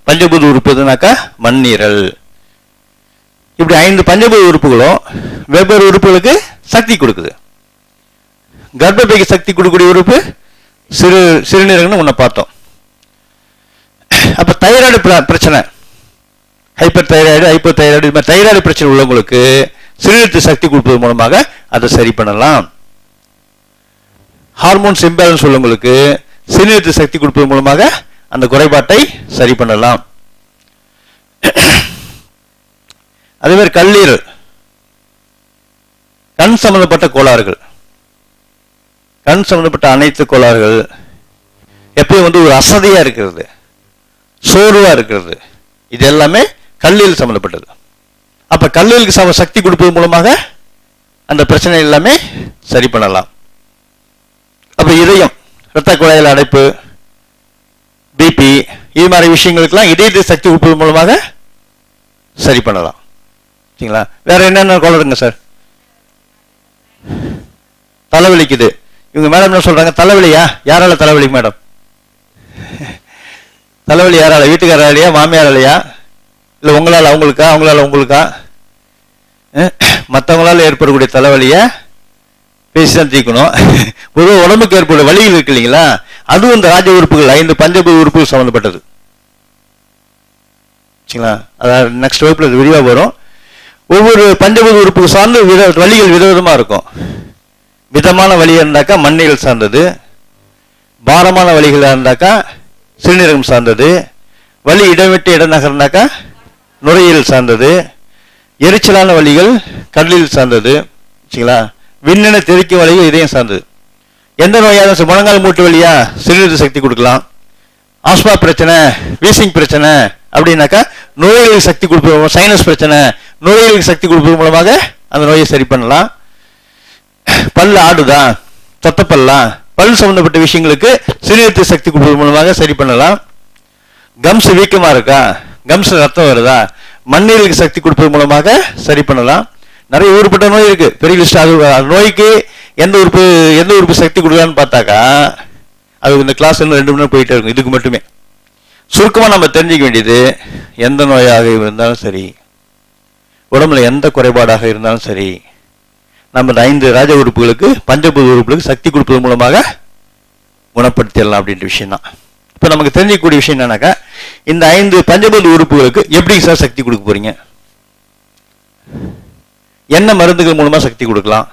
பஞ்சபூத உறுப்பு எதுனாக்கா மண்ணீரல். இப்படி 5 பஞ்சபூத உறுப்புகளும் வெவ்வேறு உறுப்புகளுக்கு சக்தி கொடுக்குது. கர்ப்பப்பைக்கு சக்தி கொடுக்கக்கூடிய உறுப்பு சிறுநீரகம்னு ஒன்றை பார்த்தோம். அப்ப தைராய்டு பிரச்சனை, ஹைப்பர் தைராய்டு, ஹைப்போ தைராய்டு, இது மாதிரி தைராய்டு பிரச்சனை உள்ளவங்களுக்கு சிறுநீரகத்துக்கு சக்தி கொடுப்பது மூலமாக அதை சரி பண்ணலாம். ஹார்மோன்ஸ் இம்பேலன்ஸ் உள்ளவங்களுக்கு சிறுநீரகத்துக்கு சக்தி கொடுப்பது மூலமாக அந்த குறைபாட்டை சரி பண்ணலாம். அதே மாதிரி கல்லீரல், கண் சம்பந்தப்பட்ட கோளாறுகள், கண் சம்பந்தப்பட்ட அனைத்து கோளாறுகள் எப்பயும் ஒரு அசதியா இருக்கிறது, சோர்வா இருக்கிறது, இது எல்லாமே கல்லீரல் சம்பந்தப்பட்டது. அப்ப கல்லீரலுக்கு சக்தி கொடுப்பது மூலமாக அந்த பிரச்சனை எல்லாமே சரி பண்ணலாம். அப்ப இதயம், இரத்த குழாயில் அடைப்பு, பிபி, இது மாதிரி விஷயங்களுக்கெல்லாம் இதயத்தை சக்தி கொடுப்பது மூலமாக சரி பண்ணலாம். சரிங்களா? வேற என்னென்ன கோளாறுங்க சார்? தலைவலிக்குது. இவங்க மேடம் என்ன சொல்றாங்க? தலைவலியா? யாரால தலைவலி மேடம்? தலைவலி யாரால? வீட்டுக்காராலையா, மாமியாராலையா, இல்லை உங்களால் அவங்களுக்கா, அவங்களால உங்களுக்கா? மற்றவங்களால ஏற்படக்கூடிய தலைவலியை பேசிதான் தீர்க்கணும். பொதுவாக உடம்புக்கு ஏற்படும் வலிகள் இருக்கு இல்லைங்களா, அதுவும் இந்த ராஜ உறுப்புகள் 5 பஞ்சபூத உறுப்புகள் சம்பந்தப்பட்டது. சரிங்களா? அதாவது நெக்ஸ்ட் வகுப்புல அது விரிவாக வரும். ஒவ்வொரு பஞ்சபூத உறுப்புக்கு சார்ந்து வலிகள் விதவிதமா இருக்கும். மிதமான வலி இருந்தாக்கா மண்ணீரல் சார்ந்தது, பாரமான வலிகளாக இருந்தாக்கா சிறுநீரகம் சார்ந்தது, வலி இடவிட்டு இடநகர்ந்தாக்கா நுரையீரல் சார்ந்தது, எரிச்சலான வலிகள் கல்லீரல் சார்ந்தது. சரிங்களா? விண்ணென தெரிக்கும் வலிகள் இதயம் சார்ந்தது. எந்த நோயாக முழங்கால் மூட்டு வலியா சிறுநீரக சக்தி கொடுக்கலாம், ஆஸ்மா பிரச்சனை, வீசிங் பிரச்சனை அப்படின்னாக்கா நோய்களுக்கு சக்தி கொடுப்பது, சைனஸ் பிரச்சனை, நோய்களுக்கு சக்தி கொடுப்பது மூலமாக அந்த நோயை சரி பண்ணலாம். பல் ஆடுதா, தொத்தப்பல்லா, பல் சம்பந்தப்பட்ட விஷயங்களுக்கு சிறுநீரகத்துக்கு சக்தி கொடுப்பது மூலமாக சரி பண்ணலாம். கம்ஸ் வீக்கமா இருக்கா, கம்ஸ் ரத்தம் வருதா, மண்ணீரலுக்கு சக்தி கொடுப்பது மூலமாக சரி பண்ணலாம். நிறைய ஊறுபட்ட நோய் இருக்கு, பெரிய லிஸ்ட். அது நோய்க்கு எந்த உறுப்பு சக்தி கொடுக்கலான்னு பார்த்தாக்கா அது இந்த கிளாஸ் இன்னும் 2 மணி நேரம் போயிட்டே இருக்கும். இதுக்கு மட்டுமே சுருக்கமா நம்ம தெரிஞ்சுக்க வேண்டியது, எந்த நோயாக இருந்தாலும் சரி, உடம்புல எந்த குறைபாடாக இருந்தாலும் சரி, நம்ம இந்த 5 ராஜ உறுப்புகளுக்கு, பஞ்சபூத உறுப்புகளுக்கு சக்தி கொடுப்பது மூலமாக குணப்படுத்திடலாம் அப்படின்ற விஷயம் தான். இப்போ நமக்கு தெரிஞ்சிக்கக்கூடிய விஷயம் என்னன்னாக்கா, இந்த 5 பஞ்சபூத உறுப்புகளுக்கு எப்படி சார் சக்தி கொடுக்க போறீங்க, என்ன மருந்துகள் மூலமா சக்தி கொடுக்கலாம்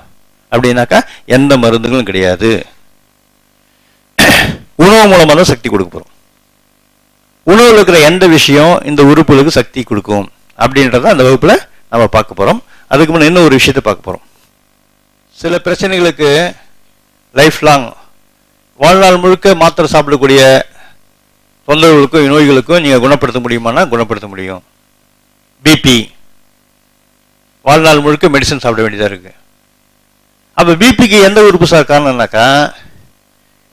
அப்படின்னாக்கா எந்த மருந்துகளும் கிடையாது. உணவு மூலமா தான் சக்தி கொடுக்க போறோம். உணவுல இருக்கிற எந்த விஷயம் இந்த உறுப்புகளுக்கு சக்தி கொடுக்கும் அப்படின்றத அந்த வகுப்புல நம்ம பார்க்க போறோம். அதுக்கு முன்னாடி இன்னும் ஒரு விஷயத்தை பார்க்க போறோம். சில பிரச்சனைகளுக்கு லைஃப் லாங், வாழ்நாள் முழுக்க மாத்திரை சாப்பிடக்கூடிய தொந்தரவுகளுக்கும் நோய்களுக்கும் நீங்க குணப்படுத்த முடியுமானா குணப்படுத்த முடியும். பிபி, வாழ்நாள் முழுக்க மெடிசன் சாப்பிட வேண்டியதா இருக்கு. அப்ப பிபிக்கு எந்த உறுப்பு சார் காரணம்னாக்கா,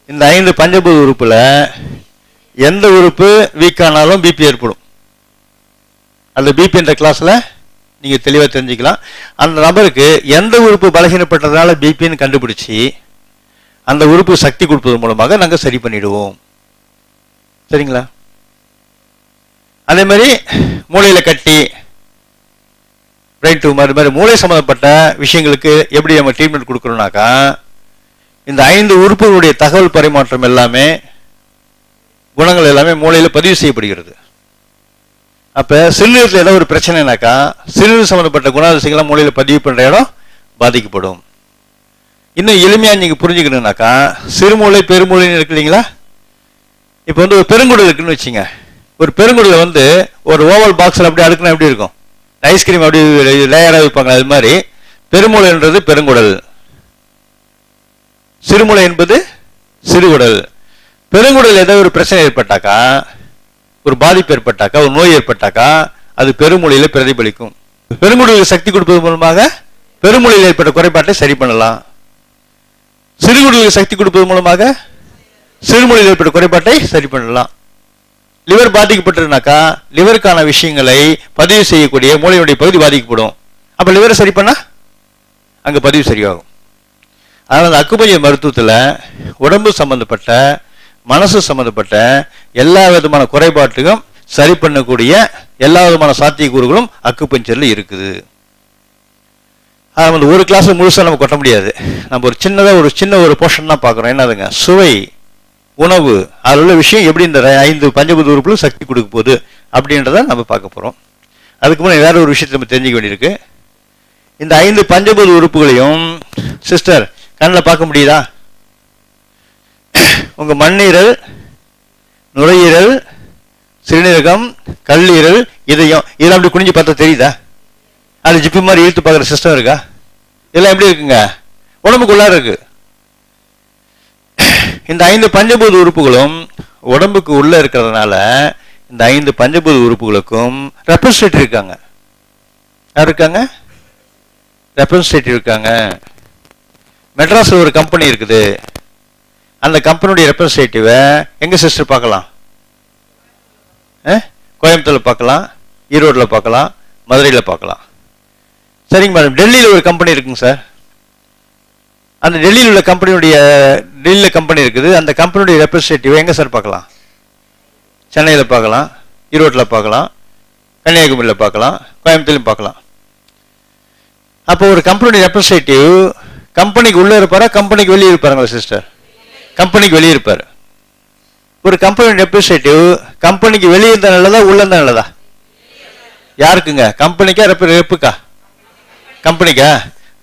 இந்த 5 பஞ்சபூத உறுப்புல எந்த உறுப்பு வீக் ஆனாலும் பிபி ஏற்படும். அந்த பிபி என்ற கிளாஸ்ல நீங்க தெளிவா தெரிஞ்சுக்கலாம். அந்த நபருக்கு எந்த உறுப்பு பலகீனப்பட்டதுனால பிபின்னு கண்டுபிடிச்சி அந்த உறுப்பு சக்தி கொடுப்பதன் மூலமாக நாங்கள் சரி பண்ணிடுவோம். சரிங்களா? அதே மாதிரி மூளையில கட்டி, பிரெயின் டியூமர், இது மாதிரி மூளை சம்பந்தப்பட்ட விஷயங்களுக்கு எப்படி நம்ம ட்ரீட்மெண்ட் கொடுக்கணும்னாக்கா, இந்த 5 உறுப்புகளுடைய தகவல் பரிமாற்றம் எல்லாமே, குணங்கள் எல்லாமே மூளையில பதிவு செய்யப்படுகிறது. அப்ப சிறுநீரகத்தில் ஏதாவது ஒரு பிரச்சனைனாக்கா சிறுநீர் சம்பந்தப்பட்ட குணாதிசயங்கள்லாம் மூளையில பதிவு பண்ற இடம் பாதிக்கப்படும். இன்னும் எளிமையா நீங்க புரிஞ்சுக்கணும்னாக்கா, சிறுமூளை பெருமூளைன்னு இருக்கு இல்லைங்களா? இப்போ ஒரு பெருங்குடல் இருக்குன்னு வச்சுங்க. ஒரு பெருங்குடல ஒரு ஓவல் பாக்ஸ்ல அப்படி அடுக்குனா எப்படி இருக்கும், ஐஸ்கிரீம் அப்படி லேயரா வைப்பாங்க. அது மாதிரி பெருமூளை என்றது பெருங்குடல், சிறுமூளை என்பது சிறுகுடல். பெருங்குடல் ஏதாவது ஒரு பிரச்சனை ஏற்பட்டாக்கா, ஒரு பாதிப்பு ஏற்பட்டாக்கா, ஒரு நோய் ஏற்பட்டாக்கா அது பெருமூளையில பிரதிபலிக்கும். பெருங்குடலுக்கு சக்தி கொடுப்பது மூலமாக பெருமூளையில் ஏற்பட்ட குறைபாட்டை சரி பண்ணலாம். சிறுகுடலுக்கு சக்தி கொடுப்பது மூலமாக சிறுமூளையில் ஏற்பட்ட குறைபாட்டை சரி பண்ணலாம். லிவர் பாதிக்கப்பட்டிருந்தாக்கா லிவருக்கான விஷயங்களை பதிவு செய்யக்கூடிய மூளையுடைய பகுதி பாதிக்கப்படும். அப்ப லிவரை சரி பண்ணா அங்க பதிவு சரியாகும். அதனால அந்த அக்குபஞ்சர் மருத்துவத்துல உடம்பு சம்பந்தப்பட்ட, மனசு சம்பந்தப்பட்ட எல்லா விதமான குறைபாட்டுக்கும் சரி பண்ணக்கூடிய எல்லா விதமான சாத்தியக்கூறுகளும் அக்குபஞ்சர்ல இருக்குது. அது ஒரு கிளாஸ் முழுசா நம்ம கொட்ட முடியாது. நம்ம ஒரு சின்ன ஒரு போர்ஷன் தான் பார்க்குறோம். என்னதுங்க, சுவை, உணவு, அதில் உள்ள விஷயம் எப்படி இந்த 5 பஞ்சபூத உறுப்புகளும் சக்தி கொடுக்க போகுது அப்படின்றத நம்ம பார்க்க போறோம். அதுக்கு முன்னாடி வேற ஒரு விஷயத்தை நம்ம தெரிஞ்சுக்க வேண்டியிருக்கு. இந்த 5 பஞ்சபூத உறுப்புகளையும் சிஸ்டர் கண்ணில் பார்க்க முடியுதா? உங்க மண்ணீரல், நுரையீரல், சிறுநீரகம், கல்லீரல், இதயம், இதெல்லாம் அப்படி குனிஞ்சு பார்த்தா தெரியுதா? அது ஜிப்பி மாதிரி இழுத்து பார்க்குற சிஸ்டம் இருக்கா? இதெல்லாம் எப்படி இருக்குங்க, உடம்புக்குள்ளார இருக்கு. இந்த 5 பஞ்சபூத உறுப்புகளும் உடம்புக்கு உள்ள இருக்கிறதுனால இந்த 5 பஞ்சபூத உறுப்புகளுக்கும் ரெப்ரசன்டேட்டிவ் இருக்காங்க. யார் இருக்காங்க? ரெப்ரசன்டேட்டிவ் இருக்காங்க. மெட்ராஸ்ல ஒரு கம்பெனி இருக்குது. அந்த கம்பெனியுடைய ரெப்ரசன்டேட்டிவை எங்க சிஸ்டர் பார்க்கலாம்? கோயம்புத்தூர்ல பார்க்கலாம், ஈரோடுல பார்க்கலாம், மதுரையில பார்க்கலாம். சரிங்க மேடம். டெல்லியில் ஒரு கம்பெனி இருக்குங்க சார். அந்த டெல்லியில் உள்ள டெல்லியில் கம்பெனி இருக்குது. அந்த கம்பெனியுடைய ரெப்ரசன்டேட்டிவ் எங்க சார் பார்க்கலாம்? சென்னையில் பார்க்கலாம், ஈரோட்டில் பார்க்கலாம், கன்னியாகுமரியில் பார்க்கலாம், கோயம்புத்தூர்லையும் பார்க்கலாம். அப்போ ஒரு கம்பெனியுடைய ரெப்ரசன்டேட்டிவ் கம்பெனிக்கு உள்ள இருப்பாரா, கம்பெனிக்கு வெளியே இருப்பாருங்களா சிஸ்டர்? கம்பெனிக்கு வெளியே இருப்பாரு. ஒரு கம்பெனி ரெப்ரசன்டேட்டிவ் கம்பெனிக்கு வெளியே இருந்தா நல்லதா, உள்ள இருந்தா நல்லதா? யாருக்குங்க? கம்பெனிக்கா ரெப்புக்கா? கம்பெனிக்கா?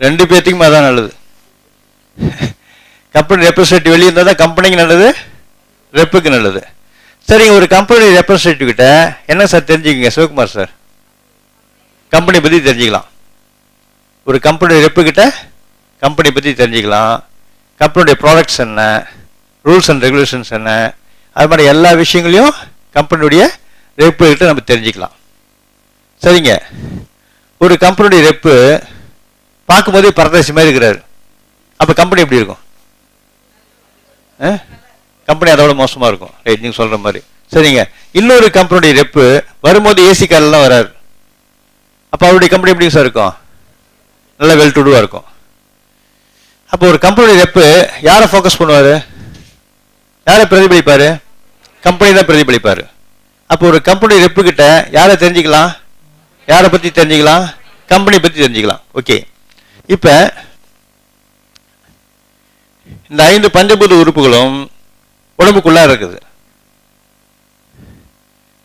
2 பேர்த்துக்குமே அதான் நல்லது. கம்பெனி ரெப்ரசன்டேட்டிவ் வெளியே இருந்தால் தான் கம்பெனிக்கு நல்லது, ரெப்புக்கு நல்லது. சரிங்க. ஒரு கம்பெனி ரெப்ரசன்டேட்டிவ் கிட்ட என்ன சார் தெரிஞ்சுக்கங்க சிவகுமார் சார்? கம்பெனி பற்றி தெரிஞ்சுக்கலாம். ஒரு கம்பெனி ரெப்பு கிட்ட கம்பெனி பற்றி தெரிஞ்சுக்கலாம். கம்பெனியுடைய ப்ராடக்ட்ஸ் என்ன, ரூல்ஸ் அண்ட் ரெகுலேஷன்ஸ் என்ன, அது மாதிரி எல்லா விஷயங்களையும் கம்பெனியுடைய ரெப்பு கிட்ட நம்ம தெரிஞ்சுக்கலாம். சரிங்க, ஒரு கம்பெனியுடைய ரெப்பு பார்க்கும்போதே பரதேசி மாதிரி இருக்கிறாரு, அப்போ கம்பெனி எப்படி இருக்கும்? கம்பெனி அதோட மோசமாக இருக்கும். ரைட், நீங்கள் சொல்கிற மாதிரி. சரிங்க, இன்னொரு கம்பெனியுடைய ரெப்பு வரும்போது ஏசி காரில் தான் வராரு, அப்போ அவருடைய கம்பெனி எப்படி சார் இருக்கும்? நல்லா வெல் டு டூவாக இருக்கும். அப்போ ஒரு கம்பெனியுடைய ரெப்பு யாரை ஃபோக்கஸ் பண்ணுவார்? யாரை பிரதிபலிப்பார்? கம்பெனி தான் பிரதிபலிப்பார். அப்போ ஒரு கம்பெனி ரெப்பு கிட்ட யாரை தெரிஞ்சுக்கலாம்? யாரை பற்றி தெரிஞ்சுக்கலாம்? கம்பெனி பற்றி தெரிஞ்சுக்கலாம். ஓகே, இப்போ இந்த 5 பஞ்சபூத உறுப்புகளும் உடம்புக்குள்ளா இருக்குது,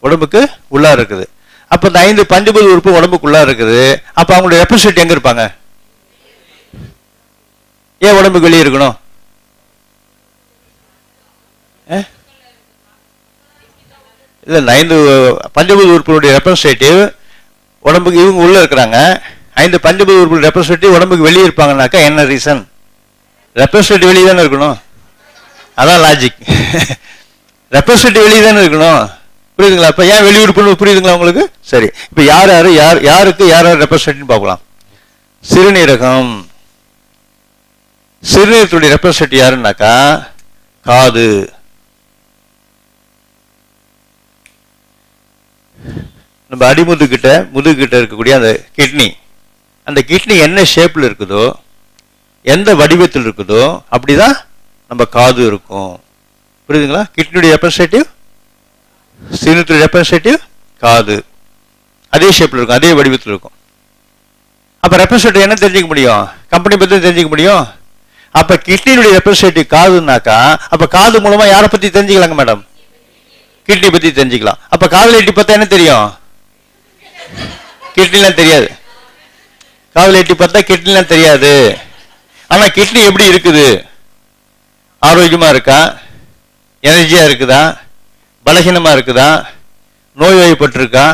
உடம்புக்கு உள்ளா இருக்குது. அப்போ இந்த 5 பஞ்சபூத உறுப்பு உடம்புக்குள்ளா இருக்குது. அப்போ அவங்களுடைய ரெப்ரசன்டேட்டிவ் எங்க இருப்பாங்க? ஏன் உடம்புக்கு வெளியே இருக்கணும்? இல்லை, இந்த 5 பஞ்சபூத உறுப்புகளுடைய ரெப்ரசன்டேட்டிவ் உடம்புக்கு இவங்க உள்ள இருக்கிறாங்க. 5 பஞ்சபூத உறுப்புகள் ரெப்ரசன்டேட்டிவ் உடம்புக்கு வெளியே இருப்பாங்கன்னாக்கா என்ன ரீசன்? ரெப்ரசன்டேட்டிவ் வெளியே தானே இருக்கணும், அதான் லாஜிக். ரெப்ரசன்டேட்டிவ் வெளியே தானே இருக்கணும், புரியுதுங்களா? இப்போ ஏன் வெளியுறுப்புன்னு புரியுதுங்களா உங்களுக்கு? சரி, இப்போ யாருக்கு யார் ரெப்ரசன்டேட்டிவ் பார்க்கலாம். சிறுநீரகம், சிறுநீரகத்துடைய ரெப்ரசன்டேட்டிவ் யாருன்னாக்கா காது. நம்ம அடிமுதுகிட்ட முதுகிட்ட இருக்கக்கூடிய அந்த கிட்னி, அந்த கிட்னி என்ன ஷேப்பில் இருக்குதோ, எந்த வடிவத்தில் இருக்குதோ அப்படிதான் நம்ம காது இருக்கும். புரியுதுங்களா? கிட்னியுடைய ரெப்ரசன்டேட்டிவ், சிறுநீரகத்துடைய ரெப்ரசன்டேட்டிவ் காது, அதே ஷேப்பில் இருக்கும், அதே வடிவத்தில் இருக்கும். அப்போ ரெப்ரசன்டேட்டிவ் என்ன தெரிஞ்சுக்க முடியும்? கம்பெனி பற்றி தெரிஞ்சுக்க முடியும். அப்போ கிட்னியுடைய ரெப்ரசன்டேட்டிவ் காதுனாக்கா, அப்போ காது மூலமா யாரை பற்றி தெரிஞ்சுக்கலாங்க மேடம்? கிட்னி பற்றி தெரிஞ்சுக்கலாம். அப்போ காதில் எட்டி பார்த்தா என்ன தெரியும்? கிட்னிலாம் தெரியாது. காதில் எட்டி பார்த்தா கிட்னிலாம் தெரியாது. ஆனால் கிட்னி எப்படி இருக்குது? ஆரோக்கியமாக இருக்கா? எனர்ஜியாக இருக்குதா? பலகீனமாக இருக்குதா? நோய்வாய்ப்பட்டிருக்கா?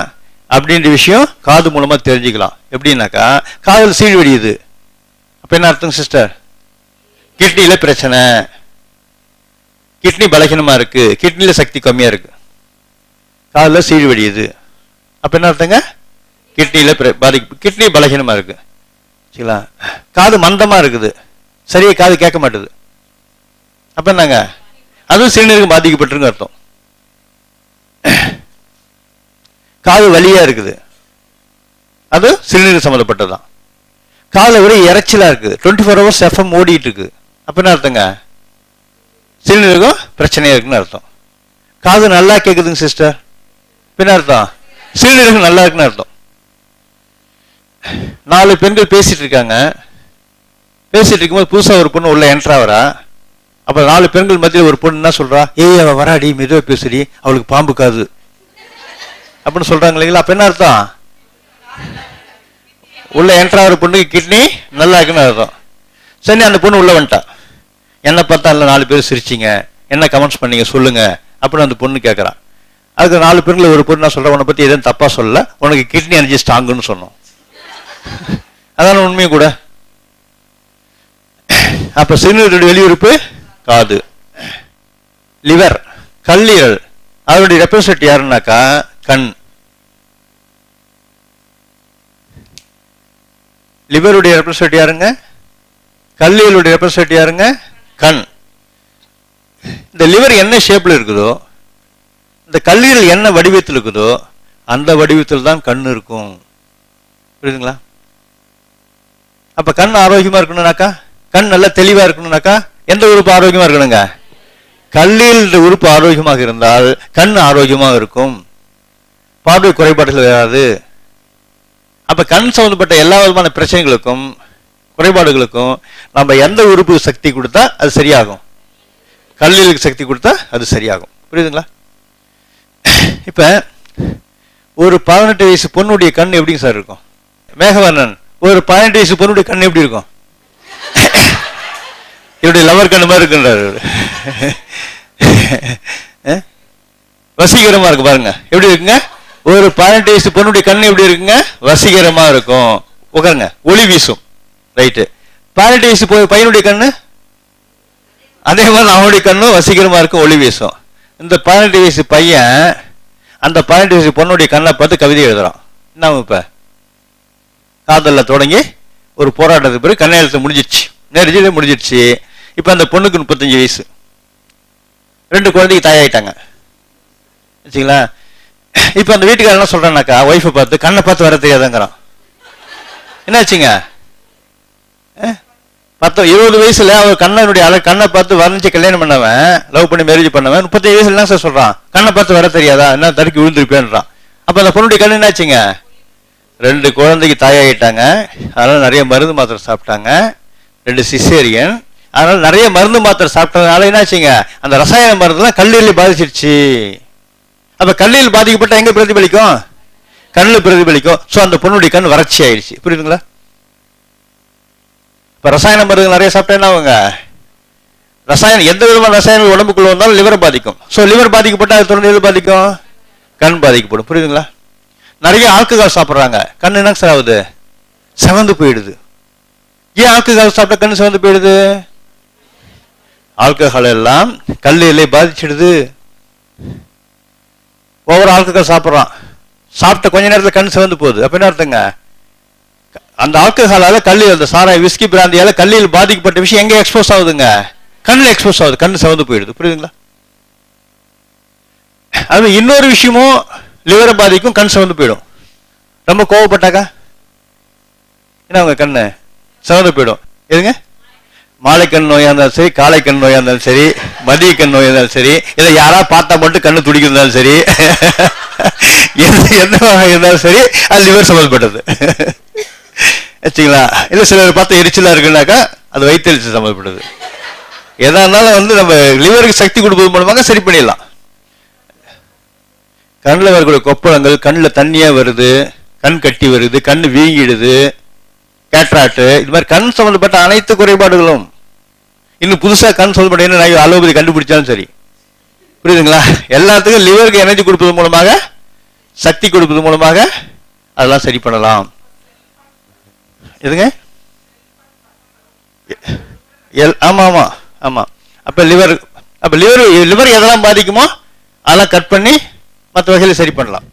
அப்படின்ற விஷயம் காது மூலமாக தெரிஞ்சுக்கலாம். எப்படின்னாக்கா காதில் சீழ் வடியுது, அப்போ என்ன அர்த்தம் சிஸ்டர்? கிட்னியில் பிரச்சனை, கிட்னி பலகீனமாக இருக்கு, கிட்னியில் சக்தி கம்மியாக இருக்கு, காதில் சீழ் வடியுது, அப்போ என்ன அர்த்தங்க? கிட்னியில் பாதிப்பு, கிட்னி பலகீனமாக இருக்கு. சரிங்களா? காது மந்தமாக இருக்குது, சரியா காது கேட்க மாட்டுது, அப்போ என்னங்க? அதுவும் சிறுநீரகம் பாதிக்கப்பட்டிருக்கு அர்த்தம். காது வலியா இருக்குது, அது சிறுநீரகம் சம்மந்தப்பட்டதுதான். காலை விட இறைச்சலா இருக்குது, 24 hours FM ஓடிட்டு இருக்குது, அப்ப என்ன அர்த்தங்க? சிறுநீரகம் பிரச்சனையா இருக்குன்னு அர்த்தம். காது நல்லா கேட்குதுங்க சிஸ்டர், என்ன அர்த்தம்? சிறுநீரகம் நல்லா இருக்குன்னு அர்த்தம். 4 பெண்கள் பேசிட்டு இருக்காங்க, பேசிட்டு இருக்கும்போது புதுசா ஒரு பொண்ணு உள்ள என்ட்ரா வரா. அப்ப 4 பெண்கள் மத்தியில் ஒரு பொண்ணு என்ன சொல்றா? ஏய் அவ வராடி, மெதுவா பேசுடி, அவளுக்கு பாம்பு காது அப்படின்னு சொல்றாங்க இல்லைங்களா? அப்ப என்ன அர்த்தம்? உள்ள என்ட்ரா ஒரு பொண்ணுக்கு கிட்னி நல்லா இருக்குன்னு அர்த்தம். சரி, அந்த பொண்ணு உள்ள வந்துட்டா. என்ன பார்த்தா இல்லை 4 பேர் சிரிச்சிங்க, என்ன கமெண்ட்ஸ் பண்ணீங்க சொல்லுங்க அப்படின்னு அந்த பொண்ணு கேட்கறான். அதுக்கு 4 பெண்கள் ஒரு பொண்ணு நான் சொல்றேன், உன்னை பத்தி எதுவும் தப்பா சொல்லல, உனக்கு கிட்னி எனர்ஜி ஸ்ட்ராங்குன்னு சொன்னோம். அதான உண்மையும் கூட. அப்ப சிறுநீரக வெளியுறுப்பு காது. லிவர், கல்லீரல், அதனுடைய ரெப்ரசன்டேட்டிவ் யாருன்னாக்கா கண். லிவருடைய ரெப்ரசன்டேட்டிவ் யாருங்க? கல்லீரலுடைய ரெப்ரசன்டேட்டிவ் யாருங்க? கண். இந்த லிவர் என்ன ஷேப்ல இருக்குதோ, இந்த கல்லீரல் என்ன வடிவத்தில் இருக்குதோ அந்த வடிவத்தில் தான் கண் இருக்கும். புரியுதுங்களா? அப்ப கண் ஆரோக்கியமா இருக்கணும்னாக்கா, கண் நல்லா தெளிவா இருக்கணும்னாக்கா எந்த உறுப்பு ஆரோக்கியமா இருக்கணுங்க? கல்லீரல் உறுப்பு ஆரோக்கியமாக இருந்தால் கண் ஆரோக்கியமாக இருக்கும், பார்வை குறைபாடுகள் வராது. அப்ப கண் சம்பந்தப்பட்ட எல்லா விதமான பிரச்சனைகளுக்கும் குறைபாடுகளுக்கும் நம்ம எந்த உறுப்பு சக்தி கொடுத்தா அது சரியாகும்? கல்லீரலுக்கு சக்தி கொடுத்தா அது சரியாகும். புரியுதுங்களா? இப்ப ஒரு 18 வயசு பொண்ணுடைய கண் எப்படிங்க சார் இருக்கும்? மேகவர்ணன், ஒரு 18 வயசு பொண்ணுடைய கண் எப்படி இருக்கும்? இவருடைய லவர் கண்ணு மாதிரி இருக்குன்றாரு. வசீகரமா இருக்கு பாருங்க, எப்படி இருக்குங்க? ஒரு 18 வயசு பொண்ணுடைய கண்ணு எப்படி இருக்குங்க? வசீகரமா இருக்கும். உட்காருங்க, ஒளி வீசும். ரைட்டு. 18 வயசு பையனுடைய கண்ணு அதே மாதிரி அவனுடைய கண்ணும் வசீகரமா இருக்கும், ஒளி வீசும். இந்த 18 வயசு பையன் அந்த 18 வயசு பொண்ணுடைய கண்ணை பார்த்து கவிதை எழுதுறான். என்ன இப்ப காதலில் தொடங்கி ஒரு போராட்டத்துக்கு பிறகு கண்ணெழுத்து முடிஞ்சிடுச்சு, நெருஞ்சிலே முடிஞ்சிடுச்சு. இப்போ அந்த பொண்ணுக்கு 35 வயசு, 2 குழந்தைக்கு தாயாயிட்டாங்க வச்சுங்களா. இப்போ அந்த வீட்டுக்காரர் என்ன சொல்றான்னாக்கா, ஒய்ஃபை பார்த்து கண்ணை பார்த்து வர தெரியாதுங்கிறான். என்னாச்சுங்க, 20 வயசுல அவர் கண்ணை பார்த்து வரைஞ்சி கல்யாணம் பண்ணவன், லவ் பண்ணி மேரேஜ் பண்ணவன் 35 வயசுல என்ன சார் சொல்றான், கண்ணை பார்த்து வர தெரியாதா, என்ன தடுக்கி விழுந்திருப்பேன்றான். அப்ப அந்த பொண்ணுடைய கண்ணு என்னாச்சுங்க, 2 குழந்தைக்கு தாயாயிட்டாங்க. அதனால நிறைய மருந்து மாத்திரை சாப்பிட்டாங்க, 2 சிசேரியன். அதனால நிறைய மருந்து மாத்திரை சாப்பிட்டதுனால என்னாச்சுங்க, அந்த ரசாயன மருந்துலாம் கல்லீரலை பாதிச்சிருச்சு. அப்ப கல்லீரல் பாதிக்கப்பட்ட எங்க பிரதிபலிக்கும், கண்ணில் பிரதிபலிக்கும். ஸோ அந்த பொண்ணுடைய கண் வறட்சி ஆயிடுச்சு. புரியுதுங்களா? இப்போ ரசாயன மருந்து நிறைய சாப்பிட்டா என்ன ஆகுங்க, ரசாயனம் எந்த விதமான ரசாயனம் உடம்புக்குள்ள வந்தாலும் லிவரை பாதிக்கும். ஸோ லிவர் பாதிக்கப்பட்டால் அது தொடர்ந்து எது பாதிக்கும், கண் பாதிக்கப்படும். புரியுதுங்களா? நிறைய ஆல்கஹால் சாப்பிட்றாங்க, கண் என்ன சார் ஆகுது, செவந்து போயிடுது. ஏன் ஆல்கஹால் சாப்பிட்டா கண் செவந்து போயிடுது, ஆல்கஹால் எல்லாம் கல்லீரலை பாதிச்சிடுது. ஒவ்வொரு ஆல்கஹால் சாப்பிட்றான், சாப்பிட்ட கொஞ்ச நேரத்தில் கண் சிவந்து போகுது. அப்ப என்ன அர்த்தங்க, அந்த ஆல்கஹாலால கல்லீரல், அந்த சாராய விஸ்கி பிராந்தியால கல்லீரல் பாதிக்கப்பட்ட விஷயம் எங்க எக்ஸ்போஸ் ஆகுதுங்க, கண்ணில் எக்ஸ்போஸ் ஆகுது, கண் சிவந்து போயிடுது. புரியுதுங்களா? அது இன்னொரு விஷயமும் லிவரை பாதிக்கும், கண் சிவந்து போயிடும். ரொம்ப கோவப்பட்டாக்கா என்ன அவங்க கண்ணு சிவந்து போயிடும். எதுங்க, மாலை கண் நோயா இருந்தாலும் சரி, காலை கண் நோயா இருந்தாலும் சரி, மதிய கண் நோயா இருந்தாலும் சரி, இதை யாரா பார்த்தா மட்டும் கண்ணு துடிக்கிறதாலும் சரி, எந்த வகை இருந்தாலும் சரி, அது லிவர் சம்மந்தப்பட்டது வச்சுங்களா. இல்லை சிலர் பார்த்து எரிச்சலா இருக்குன்னாக்கா அது வயிற்றெரிச்சல் சம்மந்தப்பட்டது. எதா இருந்தாலும் நம்ம லிவருக்கு சக்தி கொடுப்பது மூலமாக சரி பண்ணிடலாம். கண்ணில் வரக்கூடிய கொப்பளங்கள், கண்ணில் தண்ணியா வருது, கண் கட்டி வருது, கண் வீங்கிடுது, கேட்ராக்ட், இது மாதிரி கண் சம்பந்தப்பட்ட அனைத்து குறைபாடுகளும், இன்னும் புதுசா கண் சம்பந்தப்பட்ட என்ன அலோபதி கண்டுபிடிச்சாலும் சரி, புரியுதுங்களா, எல்லாத்துக்கும் லிவருக்கு எனர்ஜி கொடுப்பது மூலமாக, சக்தி கொடுப்பது மூலமாக அதெல்லாம் சரி பண்ணலாம். எதுங்க, ஆமா ஆமா ஆமா. அப்ப லிவர் எதெல்லாம் பாதிக்குமோ அதெல்லாம் கட் பண்ணி மற்ற வகையில் சரி பண்ணலாம்.